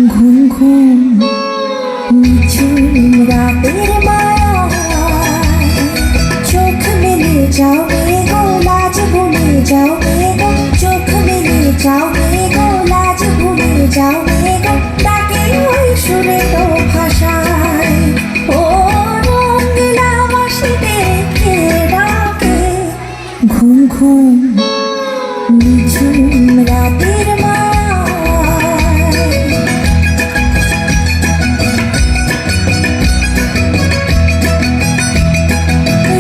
ঘুম ঘুম নিঝুম রাতের মায়া, চোখ মেলে যাও রে গো, লাজ ভুলে যাও রে গো, চোখ মেলে যাও রে গো, লাজ ভুলে যাও রে গো, ডাকে ওই সুরে তো ভাষায়। ও রঙিলা বাঁশি দেখে ডাকে, ঘুম ঘুম নিঝুম রাতের মায়া।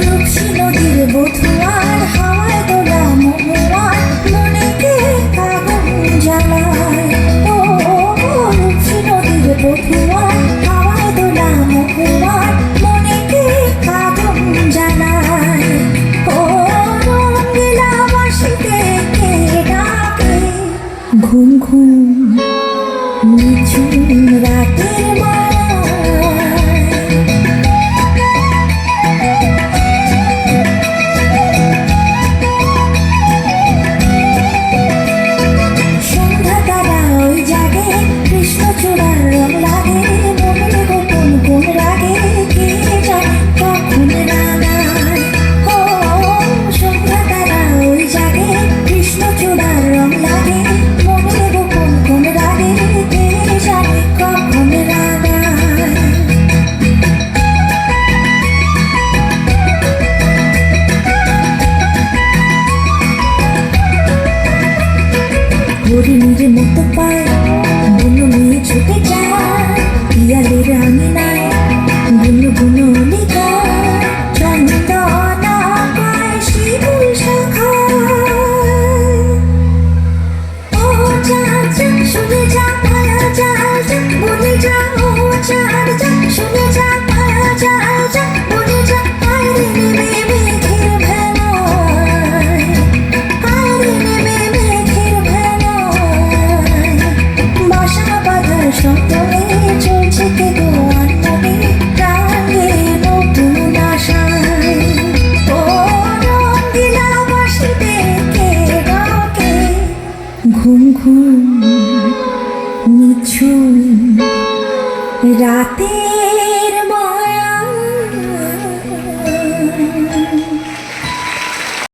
রূপসী নদীর বধুয়ার, হাওয়ায় দোলা মহুয়ার, মনে কে আগুন জ্বালায়। ও রূপসী নদীর বধুয়ার, হাওয়ায় দোলা মহুয়ার, মনে কে আগুন জ্বালায়। ও রঙিলা বাঁশি দেখে ডাকে, ঘুম ঘুম নিঝুম রাতের মায়া। সন্ধ্যা তারা ওই জাগে, কৃষ্ণচূড়ার রং লাগে, মনের গোপন কোন রাগে কে জানে কখন রাঙায়। ও সন্ধ্যা তারা ওই জাগে, কৃষ্ণচূড়ার রং লাগে, মনের গোপন কোন রাগে কে জানে কখন রাঙায়। হরিণীর মতো পায় বুনো মেয়ে ছুটে যায়, পিয়ালের আঙিনায় বুনো বুনো লিখায়, চন্দনা পায় শিমুল শাখায়। ও চাঁদ চাঁদ শুনে যা মায়া চাল চাঁদ বলে যা, ও চাঁদ চাঁদ শুনে যা মায়া চাল চাঁদ বলে যা, আরে নেমে মেঘের ভেলায়, আরে নেমে মেঘের ভেলায়। বাসা বাঁধার সপ্তমে চলছে কে গো আনমনে, রাঙে নতুন আশায়। ও রঙিলা বাঁশি দেখে ডাকে, ঘুম ঘুম নিঝুম রাতের